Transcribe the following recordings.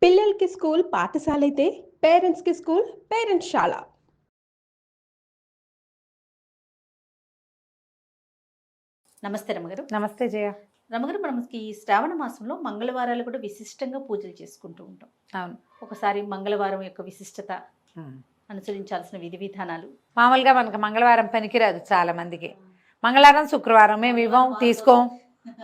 పిల్లలకి స్కూల్ పాఠశాలైతే పేరెంట్స్‌కి స్కూల్ పేరెంట్స్‌శాల. నమస్తే రమగారు. నమస్తే జయ. రమగారు, మనకి ఈ శ్రావణ మాసంలో మంగళవారాలు కూడా విశిష్టంగా పూజలు చేసుకుంటూ ఉంటాం. అవును. ఒకసారి మంగళవారం యొక్క విశిష్టత, అనుసరించాల్సిన విధి విధానాలు. మామూలుగా మనకు మంగళవారం పనికిరాదు చాలా మందికి. మంగళవారం శుక్రవారం మేము ఇవ్వం, తీసుకోం,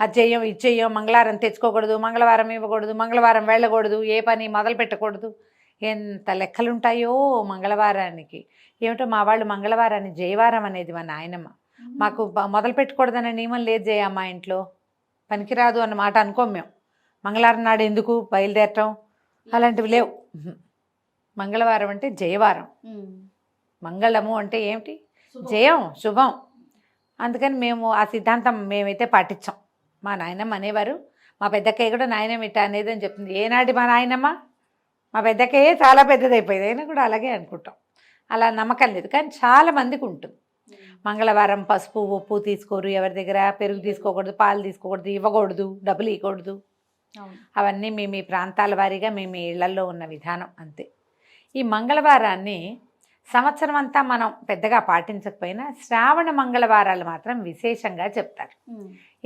అది చెయ్యం, ఇది చెయ్యం, మంగళవారం తెచ్చుకోకూడదు, మంగళవారం ఇవ్వకూడదు, మంగళవారం వెళ్ళకూడదు, ఏ పని మొదలు పెట్టకూడదు, ఎంత లెక్కలుంటాయో మంగళవారానికి. ఏమిటో మా వాళ్ళు మంగళవారాన్ని జయవారం అనేది మా నాయనమ్మ. మాకు మొదలు పెట్టకూడదనే నియమం లేదు జయ. మా ఇంట్లో పనికిరాదు అన్న మాట అనుకోం మేము. మంగళవారం నాడు ఎందుకు బయలుదేరటం అలాంటివి లేవు. మంగళవారం అంటే జయవారం. మంగళము అంటే ఏమిటి? జయం, శుభం. అందుకని మేము ఆ సిద్ధాంతం మేమైతే పాటించాం. మా నాయనమ్మ అనేవారు, మా పెద్దక్కయ్య కూడా నాయనమ్మ ఇట్ట అనేది అని చెప్తుంది. ఏనాటి మా నాయనమ్మ? మా పెద్దక్కయ్యే చాలా పెద్దదైపోయింది, అయినా కూడా అలాగే అనుకుంటాం. అలా నమ్మకం లేదు, కానీ చాలా మందికి ఉంటుంది. మంగళవారం పసుపు ఉప్పు తీసుకోరు, ఎవరి దగ్గర పెరుగు తీసుకోకూడదు, పాలు తీసుకోకూడదు, ఇవ్వకూడదు, డబ్బులు ఇవ్వకూడదు. అవన్నీ మీ ప్రాంతాల వారీగా మీ ఇళ్లలో ఉన్న విధానం అంతే. ఈ మంగళవారాన్ని సంవత్సరం అంతా మనం పెద్దగా పాటించకపోయినా శ్రావణ మంగళవారాలు మాత్రం విశేషంగా చెప్తారు.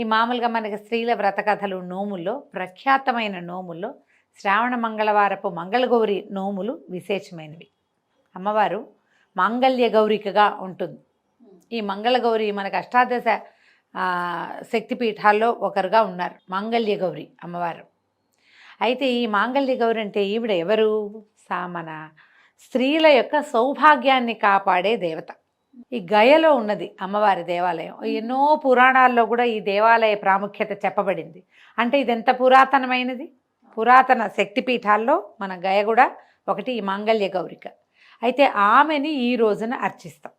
ఈ మామూలుగా మనకి స్త్రీల వ్రత కథలు, నోముల్లో ప్రఖ్యాతమైన నోముల్లో శ్రావణ మంగళవారపు మంగళగౌరి నోములు విశేషమైనవి. అమ్మవారు మాంగళ్య గౌరికగా ఉంటుంది. ఈ మంగళగౌరి మనకు అష్టాదశ శక్తిపీఠాల్లో ఒకరుగా ఉన్నారు మాంగళ్య గౌరి అమ్మవారు. అయితే ఈ మాంగళ్య గౌరి అంటే ఈవిడ ఎవరు? మన స్త్రీల యొక్క సౌభాగ్యాన్ని కాపాడే దేవత. ఈ గయలో ఉన్నది అమ్మవారి దేవాలయం. ఎన్నో పురాణాల్లో కూడా ఈ దేవాలయ ప్రాముఖ్యత చెప్పబడింది. అంటే ఇది ఎంత పురాతనమైనది. పురాతన శక్తిపీఠాల్లో మన గయ కూడా ఒకటి, ఈ మాంగళ్య గౌరిక. అయితే ఆమెని ఈ రోజున అర్చిస్తాం.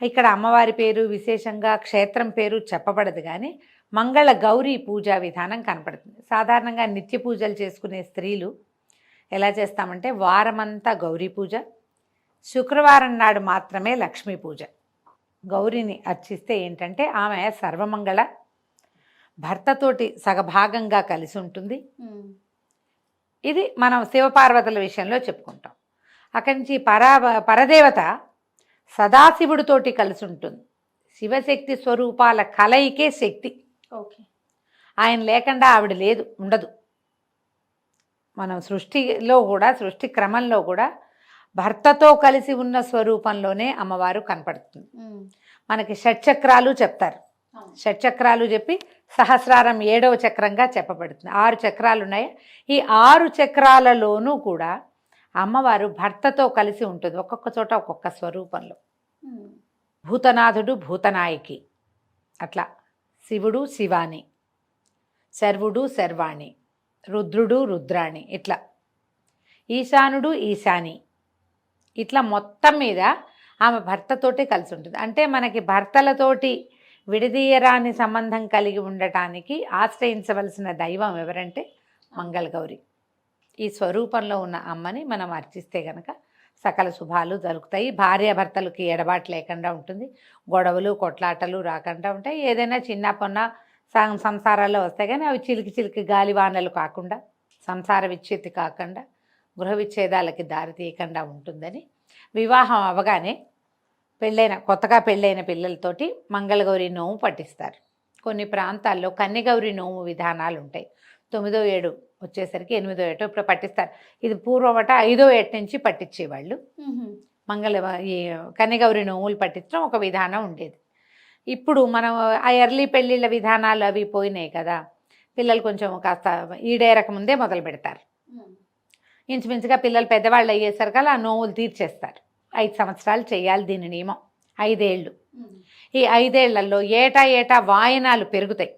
ఇక్కడ అమ్మవారి పేరు విశేషంగా, క్షేత్రం పేరు చెప్పబడదు, కానీ మంగళ గౌరీ పూజా విధానం కనపడుతుంది. సాధారణంగా నిత్య పూజలు చేసుకునే స్త్రీలు ఎలా చేస్తామంటే వారమంతా గౌరీ పూజ, శుక్రవారం నాడు మాత్రమే లక్ష్మీ పూజ. గౌరీని అర్చిస్తే ఏంటంటే ఆమె సర్వమంగళ, భర్తతోటి సగభాగంగా కలిసి ఉంటుంది. ఇది మనం శివపార్వతుల విషయంలో చెప్పుకుంటాం. అక్కడి నుంచి పరదేవత సదాశివుడితోటి కలిసి ఉంటుంది. శివశక్తి స్వరూపాల కలయికే శక్తి. ఆయన లేకుండా ఆవిడ లేదు, ఉండదు. మనం సృష్టిలో కూడా, సృష్టి క్రమంలో కూడా భర్తతో కలిసి ఉన్న స్వరూపంలోనే అమ్మవారు కనపడుతుంది. మనకి షట్చక్రాలు చెప్తారు. షట్చక్రాలు చెప్పి సహస్రారం 7వ చక్రంగా చెప్పబడుతుంది. 6 చక్రాలు ఉన్నాయి. ఈ 6 చక్రాలలోనూ కూడా అమ్మవారు భర్తతో కలిసి ఉంటుంది, ఒక్కొక్క చోట ఒక్కొక్క స్వరూపంలో. భూతనాథుడు భూతనాయకి, అట్లా శివుడు శివాని, శర్వుడు శర్వాణి, రుద్రుడు రుద్రాణి, ఇట్లా ఈశానుడు ఈశాని, ఇట్లా మొత్తం మీద ఆమె భర్తతోటి కలిసి ఉంటుంది. అంటే మనకి భర్తలతోటి విడదీయరాని సంబంధం కలిగి ఉండటానికి ఆశ్రయించవలసిన దైవం ఎవరంటే మంగళగౌరి. ఈ స్వరూపంలో ఉన్న అమ్మని మనం అర్చిస్తే గనక సకల శుభాలు జరుగుతాయి. భార్యాభర్తలకి ఎడబాటు లేకుండా ఉంటుంది, గొడవలు కొట్లాటలు రాకుండా ఉంటాయి. ఏదైనా చిన్న పొన్న సంసారాల్లో వస్తాయి, కానీ అవి చిలికి చిలికి గాలివానలు కాకుండా, సంసార విచ్ఛేది కాకుండా, గృహ విచ్ఛేదాలకి దారి తీయకుండా ఉంటుందని వివాహం అవగానే కొత్తగా పెళ్ళైన పిల్లలతోటి మంగళగౌరి నోము పట్టిస్తారు. కొన్ని ప్రాంతాల్లో కన్యగౌరి నోము విధానాలు ఉంటాయి. 9వ ఏడు వచ్చేసరికి 8వ ఏటో ఇప్పుడు పట్టిస్తారు. ఇది పూర్వమట 5వ ఏట నుంచి పట్టించేవాళ్ళు. ఈ కన్యగౌరి నోములు పట్టించడం ఒక విధానం ఉండేది. ఇప్పుడు మనం ఆ ఎర్లీ పెళ్ళిళ్ళ విధానాలు అవి పోయినాయి కదా, పిల్లలు కొంచెం కాస్త ఈడేరక ముందే మొదలు పెడతారు. ఇంచుమించుగా పిల్లలు పెద్దవాళ్ళు అయ్యేసరికి ఆ నోములు తీర్చేస్తారు. 5 సంవత్సరాలు చేయాలి దీని నియమం, 5 ఏళ్ళు. ఈ 5 ఏళ్లలో ఏటా వాయనాలు పెరుగుతాయి.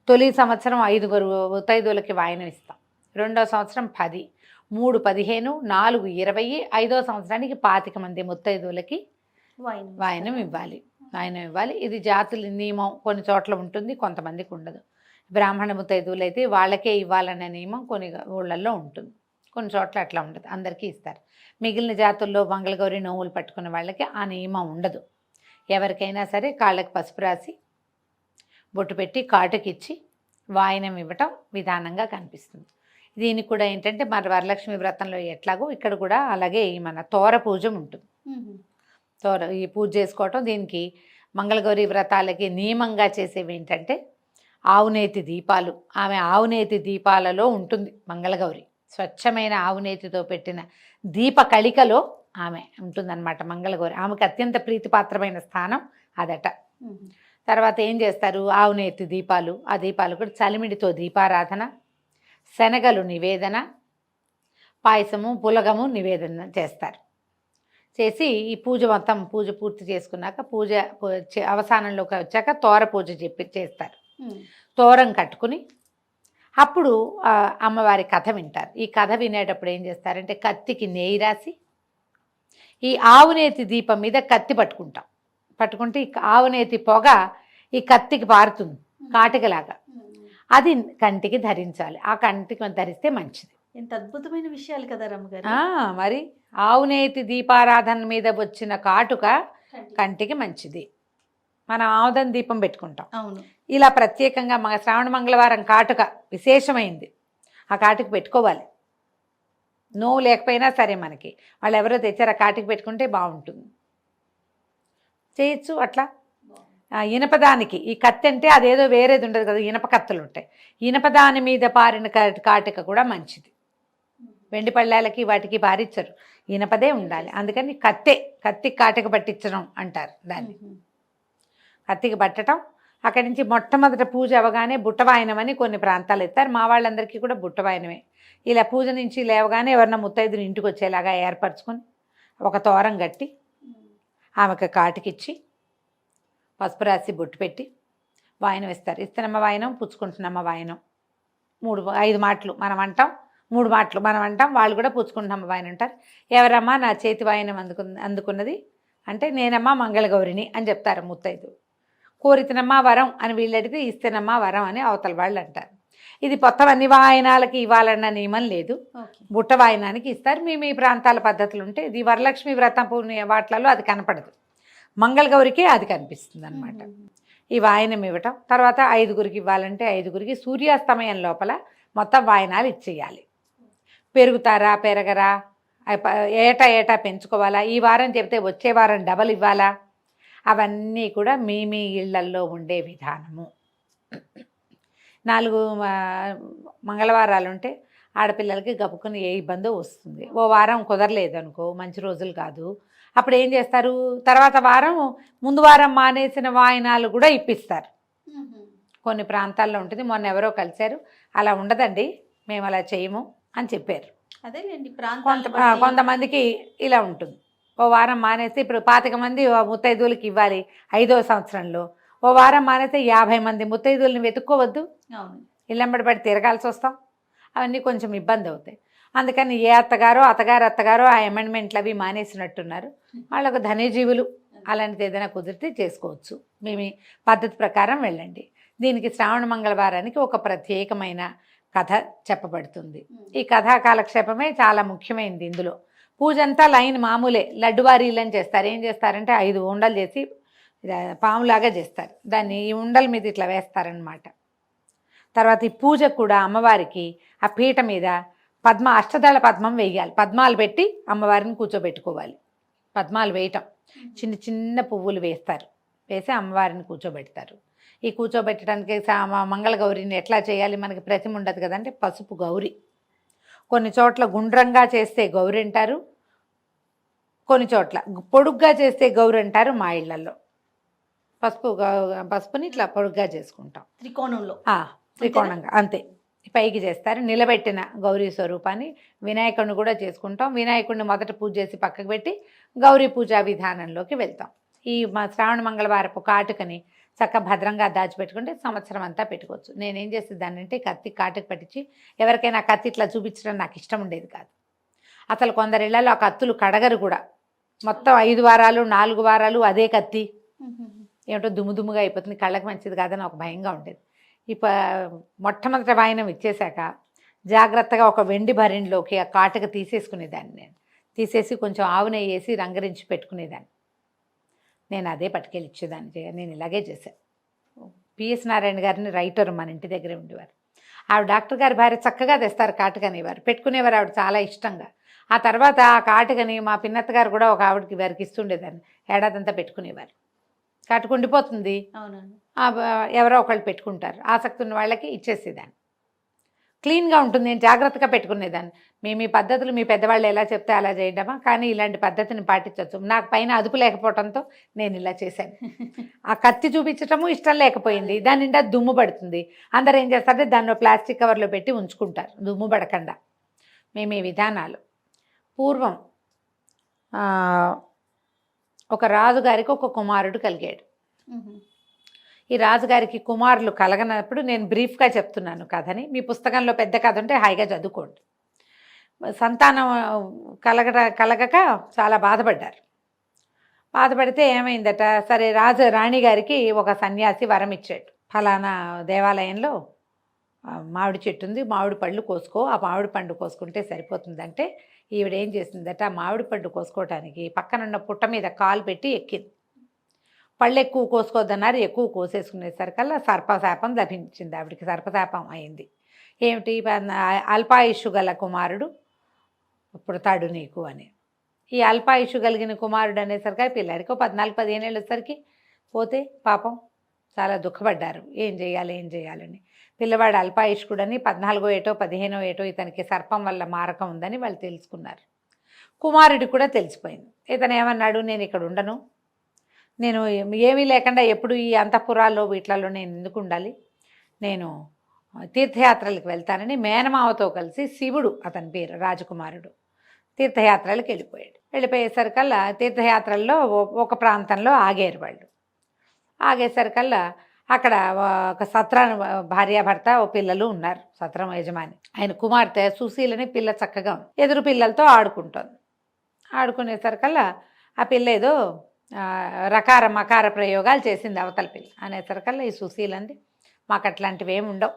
తొలి సంవత్సరం 5 ముత్తైదువులకి వాయనం ఇస్తాం, 2వ సంవత్సరం 10, 3 15, 4 20, 5వ సంవత్సరానికి 25 మంది ముత్తైదువులకి వాయనం ఇవ్వాలి. ఇది జాతుల నియమం. కొన్ని చోట్ల ఉంటుంది, కొంతమందికి ఉండదు. బ్రాహ్మణ ముత్తైదువులు అయితే వాళ్ళకే ఇవ్వాలనే నియమం కొన్ని ఊళ్ళల్లో ఉంటుంది, కొన్ని చోట్ల అట్లా ఉండదు, అందరికీ ఇస్తారు. మిగిలిన జాతుల్లో మంగళగౌరి నోములు పట్టుకున్న వాళ్ళకి ఆ నియమం ఉండదు. ఎవరికైనా సరే కాళ్ళకి పసుపు రాసి బొట్టు పెట్టి కాటుకిచ్చి వాయనం ఇవ్వటం విధానంగా కనిపిస్తుంది. దీనికి కూడా ఏంటంటే మన వరలక్ష్మి వ్రతంలో ఎట్లాగో ఇక్కడ కూడా అలాగే ఈ మన తోర పూజ ఉంటుంది. ఈ పూజ చేసుకోవటం, దీనికి మంగళగౌరి వ్రతాలకి నియమంగా చేసేవి ఏంటంటే ఆవునేతి దీపాలు. ఆమె ఆవునేతి దీపాలలో ఉంటుంది మంగళగౌరి. స్వచ్ఛమైన ఆవునేతితో పెట్టిన దీప కళికలో ఆమె ఉంటుందన్నమాట మంగళగౌరి. ఆమెకు అత్యంత ప్రీతిపాత్రమైన స్థానం అదట. తర్వాత ఏం చేస్తారు, ఆవునేతి దీపాలు, ఆ దీపాలు కూడా చలిమిడితో దీపారాధన, శనగలు నివేదన, పాయసము పులగము నివేదన చేస్తారు. చేసి ఈ పూజ మొత్తం పూజ పూర్తి చేసుకున్నాక పూజ అవసానంలోకి వచ్చాక తోర పూజ చేస్తారు. తోరం కట్టుకుని అప్పుడు అమ్మవారి కథ వింటారు. ఈ కథ వినేటప్పుడు ఏం చేస్తారంటే కత్తికి నెయ్యి రాసి ఈ ఆవునేతి దీపం మీద కత్తి పట్టుకుంటే ఈ ఆవునేతి పొగ ఈ కత్తికి పారుతుంది కాటికలాగా. అది కంటికి ధరించాలి. ఆ కంటికి ధరిస్తే మంచిది. ఎంత అద్భుతమైన విషయాలు కదా రమ్మగారు. మరి ఆవునేతి దీపారాధన మీద వచ్చిన కాటుక కంటికి మంచిది. మనం ఆముదం దీపం పెట్టుకుంటాం. అవును. ఇలా ప్రత్యేకంగా శ్రావణ మంగళవారం కాటుక విశేషమైంది. ఆ కాటుక పెట్టుకోవాలి. నోవు లేకపోయినా సరే మనకి వాళ్ళు ఎవరో తెచ్చారు ఆ కాటుక పెట్టుకుంటే బాగుంటుంది. చేయొచ్చు అట్లా. ఇనపదానికి ఈ కత్తి అంటే అదేదో వేరేది ఉండదు కదా, ఇనప కత్తులు ఉంటాయి. ఇనపదాని మీద పారిన కాటుక కూడా మంచిది. వెండి పళ్ళాలకి వాటికి పారిచ్చరు, ఇనపదే ఉండాలి. అందుకని కత్తి కాటుక పట్టించడం అంటారు దాన్ని. కత్తికి పట్టడం. అక్కడి నుంచి మొట్టమొదట పూజ అవగానే బుట్టవాయనం అని కొన్ని ప్రాంతాలు ఎత్తారు. మా వాళ్ళందరికీ కూడా బుట్టవాయనమే. ఇలా పూజ నుంచి లేవగానే ఎవరన్నా ముత్తైదుని ఇంటికి వచ్చేలాగా ఏర్పరచుకొని ఒక తోరం కట్టి ఆమెకు కాటుకిచ్చి పసుపు రాసి బొట్టు పెట్టి వాయనం ఇస్తారు. ఇస్తనమ్మ వాయనం, పుచ్చుకుంటున్నమ్మ వాయనం. 5 మాటలు మనం అంటాం, 3 మాటలు మనం అంటాం. వాళ్ళు కూడా పుచ్చుకుంటున్నమ్మ వాయనం అంటారు. ఎవరమ్మా నా చేతి వాయనం అందుకున్నది అంటే నేనమ్మా మంగళగౌరిని అని చెప్తారు ముత్తైదు. కోరితనమ్మా వరం అని వీళ్ళు అడిగితే ఇస్తేనమ్మా వరం అని అవతల వాళ్ళు అంటారు. ఇది మొత్తం అన్ని వాయనాలకి ఇవ్వాలన్న నియమం లేదు. బుట్ట వాయనానికి ఇస్తారు. మీ ప్రాంతాల పద్ధతులు ఉంటే ఇది వరలక్ష్మి వ్రతం వాటిలలో అది కనపడదు, మంగళగౌరికే అది కనిపిస్తుంది అనమాట. ఈ వాయనం ఇవ్వటం. తర్వాత 5గురికి ఇవ్వాలంటే 5గురికి సూర్యాస్తమయం లోపల మొత్తం వాయనాలు ఇచ్చేయాలి. పెరుగుతారా పెరగరా, ఏటా పెంచుకోవాలా, ఈ వారం చెప్తే వచ్చే వారం డబల్ ఇవ్వాలా, అవన్నీ కూడా మీ ఇళ్లల్లో ఉండే విధానము. 4 మంగళవారాలు ఉంటే ఆడపిల్లలకి గబుకుని ఏ ఇబ్బందో వస్తుంది. ఓ వారం కుదరలేదు అనుకో, మంచి రోజులు కాదు, అప్పుడు ఏం చేస్తారు, తర్వాత వారం ముందు వారం మానేసిన వాయినాలు కూడా ఇప్పిస్తారు. కొన్ని ప్రాంతాల్లో ఉంటుంది. మొన్న ఎవరో కలిశారు, అలా ఉండదండి మేము అలా చేయము అని చెప్పారు. అదేలేండి, కొంతమందికి ఇలా ఉంటుంది. ఓ వారం మానేస్తే ఇప్పుడు 25 మంది ముత్తైదువులకి ఇవ్వాలి 5వ సంవత్సరంలో. ఓ వారం మానేస్తే 50 మంది ముత్తైదువులని వెతుక్కోవద్దు, ఇళ్ళంబడి పడి తిరగాల్సి వస్తాం. అవన్నీ కొంచెం ఇబ్బంది అవుతాయి. అందుకని ఏ అత్తగారో ఆ అమెండ్మెంట్లు అవి మానేసినట్టున్నారు. వాళ్ళకు ధన్యజీవులు. అలాంటిది ఏదైనా కుదిరితే చేసుకోవచ్చు. మీ పద్ధతి ప్రకారం వెళ్ళండి. దీనికి శ్రావణ మంగళవారానికి ఒక ప్రత్యేకమైన కథ చెప్పబడుతుంది. ఈ కథా కాలక్షేపమే చాలా ముఖ్యమైనది. ఇందులో పూజ అంతా లైన్ మామూలే, లడ్డువారీలని చేస్తారు. ఏం చేస్తారంటే 5 ఉండలు చేసి పాములాగా చేస్తారు. దాన్ని ఈ ఉండల మీద ఇట్లా వేస్తారనమాట. తర్వాత ఈ పూజ కూడా అమ్మవారికి ఆ పీట మీద అష్టదళ పద్మం వేయాలి. పద్మాలు పెట్టి అమ్మవారిని కూర్చోబెట్టుకోవాలి. పద్మాలు వేయటం, చిన్న చిన్న పువ్వులు వేస్తారు, వేసి అమ్మవారిని కూర్చోబెడతారు. ఈ కూర్చోబెట్టడానికి మంగళగౌరిని ఎట్లా చేయాలి, మనకి ప్రతిమ ఉండదు కదంటే పసుపు గౌరి. కొన్ని చోట్ల గుండ్రంగా చేస్తే గౌరి అంటారు, కొన్ని చోట్ల పొడుగ్గా చేస్తే గౌరి అంటారు. మా ఇళ్లలో పసుపుని ఇట్లా పొడుగ్గా చేసుకుంటాం, త్రికోణంగా అంతే పైకి చేస్తారు. నిలబెట్టిన గౌరీ స్వరూపాన్ని వినాయకుడిని కూడా చేసుకుంటాం. వినాయకుడిని మొదట పూజ చేసి పక్కకు పెట్టి గౌరీ పూజా విధానంలోకి వెళ్తాం. ఈ శ్రావణ మంగళవారపు కాటుకని చక్కగా భద్రంగా దాచిపెట్టుకుంటే సంవత్సరం అంతా పెట్టుకోవచ్చు. నేనేం చేసేదాన్ని అంటే కత్తి కాటుకు పట్టించి ఎవరికైనా కత్తి ఇట్లా చూపించడం నాకు ఇష్టం ఉండేది కాదు. అసలు కొందరిళ్లలో ఆ కత్తులు కడగరు కూడా. మొత్తం 5 వారాలు 4 వారాలు అదే కత్తి ఏమిటో దుమ్ముగా అయిపోతుంది, కళ్ళకి మంచిది కాదని ఒక భయంగా ఉండేది. మొట్టమొదటి వాయనం ఇచ్చేశాక జాగ్రత్తగా ఒక వెండి భరిణిలోకి ఆ కాటుక తీసేసుకునేదాన్ని. నేను తీసేసి కొంచెం ఆవు నెయ్యి వేసి రంగరించి పెట్టుకునేదాన్ని. నేను అదే పట్టుకెళ్ళి ఇచ్చేదాన్ని. నేను ఇలాగే చేశాను. పిఎస్ నారాయణ గారిని రైటర్ మన ఇంటి దగ్గరే ఉండేవారు. ఆవిడ డాక్టర్ గారి భార్య చక్కగా తెస్తారు కాటుకనేవారు, పెట్టుకునేవారు ఆవిడ చాలా ఇష్టంగా. ఆ తర్వాత ఆ కాటుకని మా పిన్నత్త గారు కూడా ఒక ఆవిడకి వారికి ఇస్తుండేదాన్ని, ఏడాదంతా పెట్టుకునేవారు. కాటుక ఉండిపోతుంది, అవునండి. ఎవరో ఒకళ్ళు పెట్టుకుంటారు, ఆసక్తి ఉన్న వాళ్ళకి ఇచ్చేసేదాన్ని. క్లీన్గా ఉంటుంది, నేను జాగ్రత్తగా పెట్టుకునేదాన్ని. మేము ఈ పద్ధతులు మీ పెద్దవాళ్ళు ఎలా చెప్తే అలా చేయడమా, కానీ ఇలాంటి పద్ధతిని పాటించవచ్చు. నాకు పైన అదుపు లేకపోవడంతో నేను ఇలా చేశాను. ఆ కత్తి చూపించటము ఇష్టం లేకపోయింది, దాని నిండా దుమ్ము పడుతుంది. అందరు ఏం చేస్తారంటే దాన్ని ప్లాస్టిక్ కవర్లో పెట్టి ఉంచుకుంటారు దుమ్ము పడకుండా. మేము ఈ విధానాలు పూర్వం ఒక రాజుగారికి ఒక కుమారుడు కలిగాడు. ఈ రాజుగారికి కుమారులు కలగనప్పుడు నేను బ్రీఫ్గా చెప్తున్నాను కథని, మీ పుస్తకంలో పెద్ద కథ ఉంటే హాయిగా చదువుకోండి. సంతానం కలగక చాలా బాధపడ్డారు. బాధపడితే ఏమైందట, సరే రాణి గారికి ఒక సన్యాసి వరం ఇచ్చాడు, ఫలానా దేవాలయంలో మామిడి చెట్టు ఉంది, మామిడి పళ్ళు కోసుకో, ఆ మామిడి పండు కోసుకుంటే సరిపోతుందంటే ఈవిడ ఏం చేసిందట, మామిడి పండు కోసుకోవటానికి పక్కనున్న పుట్ట మీద కాలు పెట్టి ఎక్కింది. పళ్ళు ఎక్కువ కోసుకోవద్దన్నారు, ఎక్కువ కోసేసుకునేసరికల్లా సర్పశాపం లభించింది ఆవిడికి. సర్పశాపం అయింది. ఏమిటి, అల్పాయుషు గల కుమారుడు పుడతాడు నీకు అని. ఈ అల్పాయుషు కలిగిన కుమారుడు అనేసరికి పిల్లాడికి 14-15 ఏళ్ళు వచ్చేసరికి పోతే పాపం చాలా దుఃఖపడ్డారు, ఏం చేయాలని. పిల్లవాడు అల్పాయుష్కుడని 14 ఏటో 15 ఏటో ఇతనికి సర్పం వల్ల మారకం ఉందని వాళ్ళు తెలుసుకున్నారు. కుమారుడికి కూడా తెలిసిపోయింది. ఇతను ఏమన్నాడు, నేను ఇక్కడ ఉండను, నేను ఏమీ లేకుండా ఎప్పుడు ఈ అంతఃపురాల్లో వీటిలలో నేను ఎందుకు ఉండాలి, నేను తీర్థయాత్రలకు వెళ్తానని మేనమావతో కలిసి, శివుడు అతని పేరు, రాజకుమారుడు, తీర్థయాత్రలకు వెళ్ళిపోయేసరికల్లా తీర్థయాత్రల్లో ఒక ప్రాంతంలో ఆగారు వాళ్ళు. ఆగేసరికల్లా అక్కడ ఒక సత్రం భార్యాభర్త ఓ పిల్లలు ఉన్నారు, సత్రం యజమాని. ఆయన కుమార్తె సుశీలని పిల్ల చక్కగా ఎదురు పిల్లలతో ఆడుకుంటుంది. ఆడుకునేసరికల్లా ఆ పిల్ల ఏదో రకార మకార ప్రయోగాలు చేసింది అవతల పిల్ల. అనేసరికల్లా ఈ సుశీలంది, మాకు అట్లాంటివి ఏమి ఉండవు,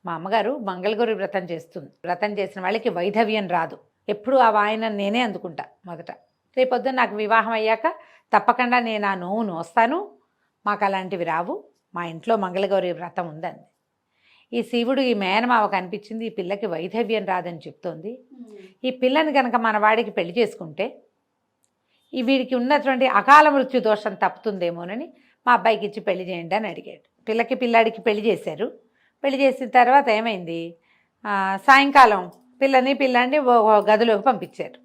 మా అమ్మగారు మంగళగౌరి వ్రతం చేస్తుంది, వ్రతం చేసిన వాళ్ళకి వైధవ్యం రాదు, ఎప్పుడు ఆ వాయన నేనే అందుకుంటా మొదట, రేపొద్దున నాకు వివాహం అయ్యాక తప్పకుండా నేను ఆ నోవు నోస్తాను, మాకు అలాంటివి రావు, మా ఇంట్లో మంగళగౌరి వ్రతం ఉందండి. ఈ శివుడు ఈ మేనమావ కనిపించింది, ఈ పిల్లకి వైధవ్యం రాదని చెప్తోంది, ఈ పిల్లని కనుక మన వాడికి పెళ్లి చేసుకుంటే ఈ వీడికి ఉన్నటువంటి అకాల మృత్యు దోషం తప్పుతుందేమోనని మా అబ్బాయికి ఇచ్చి పెళ్లి చేయండి అని అడిగాడు. పిల్లాడికి పెళ్లి చేశారు. పెళ్లి చేసిన తర్వాత ఏమైంది, సాయంకాలం పిల్లాడిని గదిలోకి పంపించారు.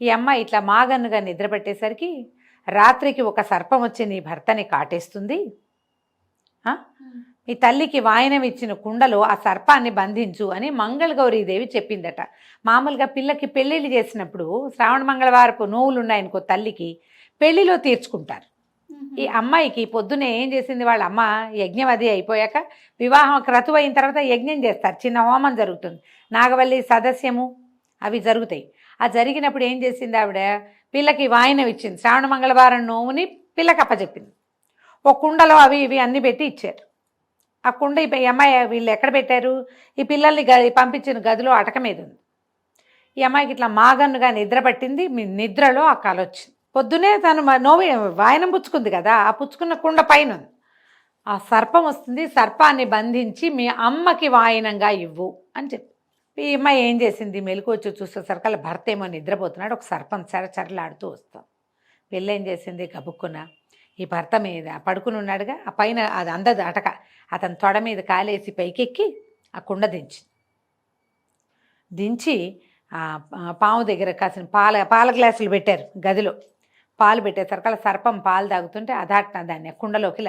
ఈ అమ్మాయి ఇట్లా మాగన్నుగా నిద్రపట్టేసరికి రాత్రికి ఒక సర్పం వచ్చి నీ భర్తని కాటేస్తుంది, మీ తల్లికి వాయనం ఇచ్చిన కుండలో ఆ సర్పాన్ని బంధించు అని మంగళగౌరీదేవి చెప్పిందట. మామూలుగా పిల్లకి పెళ్ళిళ్ళు చేసినప్పుడు శ్రావణ మంగళవారపు నోవులు ఉన్నాయనుకో తల్లికి, పెళ్లిలో తీర్చుకుంటారు. ఈ అమ్మాయికి పొద్దునే ఏం చేసింది, వాళ్ళ అమ్మ యజ్ఞం అది అయిపోయాక వివాహం క్రతువు అయిన తర్వాత యజ్ఞం చేస్తారు, చిన్న హోమం జరుగుతుంది, నాగవల్లి సదస్యము అవి జరుగుతాయి. ఆ జరిగినప్పుడు ఏం చేసింది ఆవిడ, పిల్లకి వాయనం ఇచ్చింది, శ్రావణ మంగళవారం నోవుని పిల్లకి అప్పచెప్పింది. ఒక కుండలో అవి ఇవి అన్నీ పెట్టి ఇచ్చారు. ఆ కుండ ఈ అమ్మాయి వీళ్ళు ఎక్కడ పెట్టారు, ఈ పిల్లల్ని పంపించిన గదిలో అటక మీద ఉంది. ఈ అమ్మాయికి ఇట్లా మాగన్నుగా నిద్ర పట్టింది, మీ నిద్రలో ఆ కల వచ్చింది. పొద్దునే తను వాయనం పుచ్చుకుంది కదా, ఆ పుచ్చుకున్న కుండ పైన ఉంది. ఆ సర్పం వస్తుంది, సర్పాన్ని బంధించి మీ అమ్మకి వాయనంగా ఇవ్వు అని చెప్పి. ఈ అమ్మాయి ఏం చేసింది, మెలకు వచ్చి చూసేసరికి వాళ్ళ భర్త ఏమో నిద్రపోతున్నాడు, ఒక సర్పం చరచరలాడుతూ వస్తాం. పిల్ల ఏం చేసింది, గబుక్కున ఈ భర్త మీద పడుకుని ఉన్నాడుగా, ఆ పైన అది అందదు అటక, అతని తొడ మీద కాలేసి పైకెక్కి ఆ కుండ దించి పాము దగ్గర కాసిన పాల గ్లాసులు పెట్టారు గదిలో. పాలు పెట్టేసరికి అలా సర్పం పాలు తాగుతుంటే అదాట్న దాన్ని కుండలోకి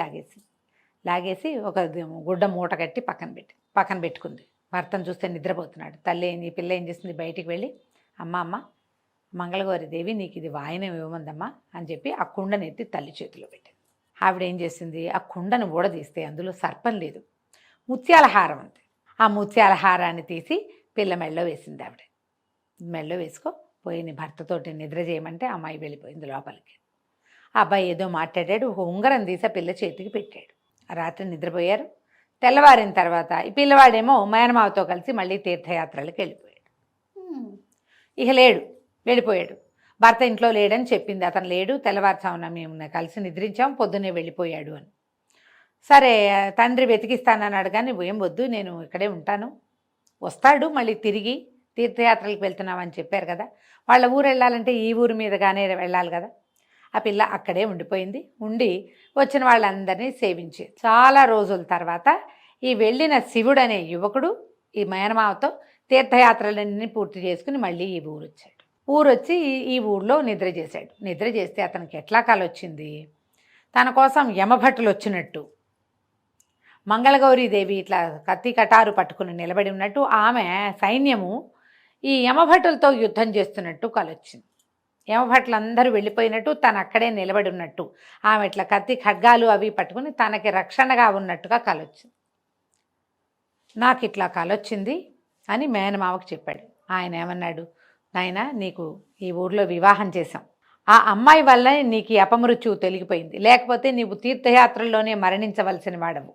లాగేసి ఒక గుడ్డ మూట కట్టి పక్కన పెట్టుకుంది. భర్తను చూస్తే నిద్రపోతున్నాడు. తల్లి ఈ పిల్ల ఏం చేసింది, బయటికి వెళ్ళి అమ్మ మంగళగౌరి దేవి నీకు ఇది వాయనం ఇవ్వమందమ్మా అని చెప్పి ఆ కుండను ఎత్తి తల్లి చేతిలో పెట్టింది. ఆవిడ ఏం చేసింది, ఆ కుండను ఊడదీస్తే అందులో సర్పం లేదు, ముత్యాల హారం ఉంది. ఆ ముత్యాల హారాన్ని తీసి పిల్ల మెళ్ళో వేసింది. ఆవిడ మెళ్ళో పోయి నీ భర్తతోటి నిద్ర చేయమంటే అమ్మాయి వెళ్ళిపోయింది లోపలికి. ఆ అబ్బాయి ఏదో మాట్లాడాడు, ఒక ఉంగరం తీసి ఆ పిల్ల చేతికి పెట్టాడు. రాత్రి నిద్రపోయారు. తెల్లవారిన తర్వాత ఈ పిల్లవాడేమో మేనమావతో కలిసి మళ్ళీ తీర్థయాత్రలకు వెళ్ళిపోయాడు. ఇక వెళ్ళిపోయాడు. భర్త ఇంట్లో లేడని చెప్పింది, అతను లేడు, తెల్లవారుజామున మేము కలిసి నిద్రించాం, పొద్దున్నే వెళ్ళిపోయాడు అని. సరే తండ్రి వెతికిస్తానన్నాడు, కానీ ఏం వద్దు, నేను ఇక్కడే ఉంటాను, వస్తాడు మళ్ళీ తిరిగి, తీర్థయాత్రలకు వెళ్తున్నామని చెప్పారు కదా, వాళ్ళ ఊరు వెళ్ళాలంటే ఈ ఊరి మీదగానే వెళ్ళాలి కదా. ఆ పిల్ల అక్కడే ఉండిపోయింది. ఉండి వచ్చిన వాళ్ళందరినీ సేవించి చాలా రోజుల తర్వాత ఈ వెళ్ళిన శివుడు అనే యువకుడు ఈ మేనమావతో తీర్థయాత్రలన్నీ పూర్తి చేసుకుని మళ్ళీ ఈ ఊరు వచ్చాడు. ఊరొచ్చి ఈ ఊళ్ళో నిద్ర చేశాడు. నిద్ర చేస్తే అతనికి ఎట్లా కాలొచ్చింది, తన కోసం యమభట్టులు వచ్చినట్టు, మంగళగౌరీదేవి ఇట్లా కత్తి కటారు పట్టుకుని నిలబడి ఉన్నట్టు, ఆమె సైన్యము ఈ యమభటులతో యుద్ధం చేస్తున్నట్టు కలొచ్చింది. యమభట్లు అందరూ వెళ్ళిపోయినట్టు, తను అక్కడే నిలబడి ఉన్నట్టు, ఆమె ఇట్లా కత్తి ఖడ్గాలు అవి పట్టుకుని తనకి రక్షణగా ఉన్నట్టుగా కలొచ్చింది. నాకు ఇట్లా కలొచ్చింది అని మేనమావకు చెప్పాడు. ఆయన ఏమన్నాడు, నాయనా నీకు ఈ ఊర్లో వివాహం చేశాం, ఆ అమ్మాయి వల్లనే నీకు ఈ అపమృత్యువు తొలగిపోయింది, లేకపోతే నీవు తీర్థయాత్రల్లోనే మరణించవలసిన వాడవు.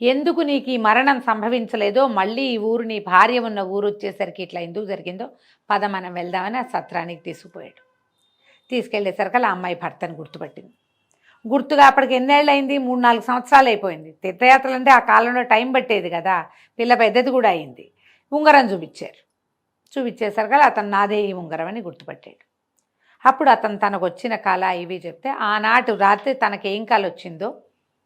ఎందుకు నీకు ఈ మరణం సంభవించలేదో, మళ్ళీ ఈ ఊరు నీ భార్య ఉన్న ఊరు వచ్చేసరికి ఇట్లా ఎందుకు జరిగిందో పద మనం వెళ్దామని ఆ సత్రానికి తీసుకుపోయాడు. తీసుకెళ్లేసరికి ఆ అమ్మాయి భర్తను గుర్తుపట్టింది. గుర్తుగా అప్పటికి ఎన్నేళ్ళు అయింది, 3-4 సంవత్సరాలు అయిపోయింది. తీర్థయాత్రలు అంటే ఆ కాలంలో టైం పట్టేది కదా, పిల్ల పెద్దది కూడా అయింది. ఉంగరం చూపించారు. చూపించేసరికి అతను నాదే ఈ ఉంగరం అని గుర్తుపట్టాడు. అప్పుడు అతను తనకు వచ్చిన కళ ఇవి చెప్తే, ఆనాటి రాత్రి తనకేం కళ వచ్చిందో,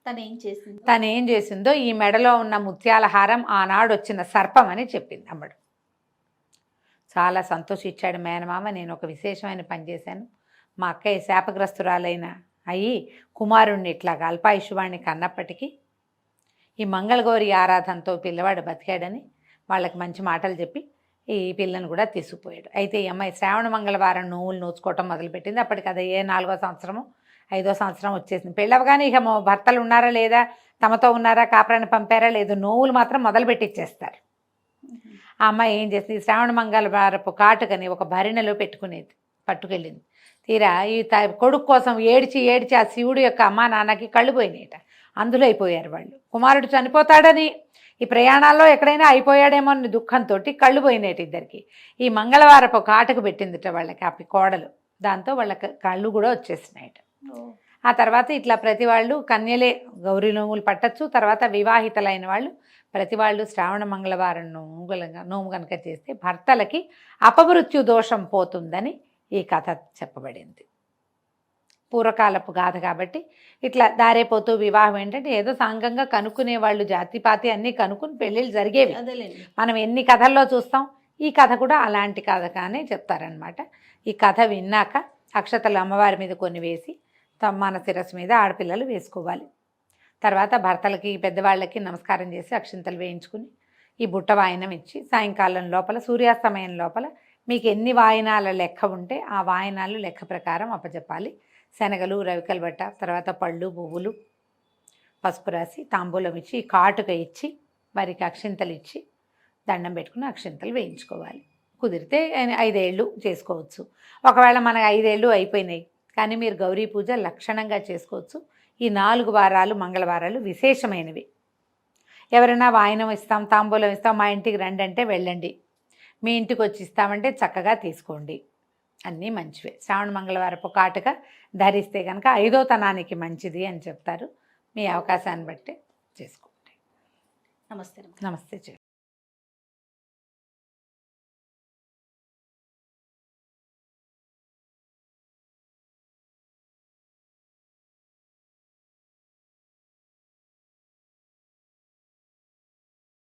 తనేం చేసిందో, ఈ మెడలో ఉన్న ముత్యాల హారం ఆనాడు వచ్చిన సర్పం అని చెప్పింది అమ్మడు. చాలా సంతోషించాడు మేనమామ. నేను ఒక విశేషమైన పని చేశాను, మా అక్కయ్య శాపగ్రస్తురాలైన అయ్యి కుమారుణ్ణి ఇట్లా అల్పాయుష్వాణ్ణి కన్నప్పటికీ ఈ మంగళగౌరి ఆరాధనతో పిల్లవాడు బతికాడని వాళ్ళకి మంచి మాటలు చెప్పి ఈ పిల్లను కూడా తీసుకుపోయాడు. అయితే ఈ అమ్మాయి శ్రావణ మంగళవారం నోవులు నోచుకోవటం మొదలుపెట్టింది. అప్పటికి అదే 4వ సంవత్సరమో 5వ సంవత్సరం వచ్చేసింది. పెళ్ళవగానే ఇక భర్తలు ఉన్నారా లేదా, తమతో ఉన్నారా, కాపురాన్ని పంపారా లేదు, నోవులు మాత్రం మొదలుపెట్టిచ్చేస్తారు. ఆ అమ్మాయి ఏం చేసింది, శ్రావణ మంగళవారపు కాటుకని ఒక భరిణెలో పెట్టుకునేది, పట్టుకెళ్ళింది. తీరా ఈ కొడుకు కోసం ఏడ్చి ఏడ్చి ఆ శివుడు యొక్క అమ్మా నాన్నకి కళ్ళు పోయినాయట. అందులో అయిపోయారు వాళ్ళు. కుమారుడు చనిపోతాడని, ఈ ప్రయాణాల్లో ఎక్కడైనా అయిపోయాడేమో అని దుఃఖంతో కళ్ళు పోయినాయి ఇద్దరికి. ఈ మంగళవారపు కాటుకు పెట్టిందిట వాళ్ళకి ఆ కోడలు. దాంతో వాళ్ళకి కళ్ళు కూడా వచ్చేసినాయట. ఆ తర్వాత ఇట్లా ప్రతి వాళ్ళు కన్యలే గౌరీ నోములు పట్టచ్చు. తర్వాత వివాహితలైన వాళ్ళు ప్రతి వాళ్ళు శ్రావణ మంగళవారం నోము కనుక చేస్తే భర్తలకి అపమృత్యు దోషం పోతుందని ఈ కథ చెప్పబడింది. పూర్వకాలపు గాథ కాబట్టి ఇట్లా దారైపోతూ వివాహం ఏంటంటే ఏదో సాంగంగా కనుక్కునే వాళ్ళు, జాతిపాతి అన్నీ కనుక్కుని పెళ్ళిళ్ళు జరిగేవి. మనం ఎన్ని కథల్లో చూస్తాం, ఈ కథ కూడా అలాంటి కథ కానీ చెప్తారనమాట. ఈ కథ విన్నాక అక్షతలు అమ్మవారి మీద కొన్ని వేసి మన శిరస్సు మీద ఆడపిల్లలు వేసుకోవాలి. తర్వాత భర్తలకి పెద్దవాళ్ళకి నమస్కారం చేసి అక్షింతలు వేయించుకుని ఈ బుట్ట వాయనం ఇచ్చి సాయంకాలం లోపల సూర్యాస్తమయం లోపల మీకు ఎన్ని వాయనాల లెక్క ఉంటే ఆ వాయనాలు లెక్క ప్రకారం అప్పచెప్పాలి. శనగలు, రవికల బట్ట, తర్వాత పళ్ళు, పువ్వులు, పసుపు రాసి తాంబూలం ఇచ్చి కాటుక ఇచ్చి వారికి అక్షింతలు ఇచ్చి దండం పెట్టుకుని అక్షింతలు వేయించుకోవాలి. కుదిరితే 5 ఏళ్ళు చేసుకోవచ్చు. ఒకవేళ మనకు 5 ఏళ్ళు అయిపోయినాయి కానీ మీరు గౌరీ పూజ లక్షణంగా చేసుకోవచ్చు. ఈ 4 వారాలు మంగళవారాలు విశేషమైనవి. ఎవరైనా వాయనం ఇస్తాం, తాంబూలం ఇస్తాం, మా ఇంటికి రండి అంటే వెళ్ళండి, మీ ఇంటికి వచ్చి ఇస్తామంటే చక్కగా తీసుకోండి, అన్నీ మంచివే. శ్రావణ మంగళవారపు కాటుక ధరిస్తే కనుక 5వ తనానికి మంచిది అని చెప్తారు. మీ అవకాశాన్ని బట్టి చేసుకోండి. నమస్తే. నమస్తే.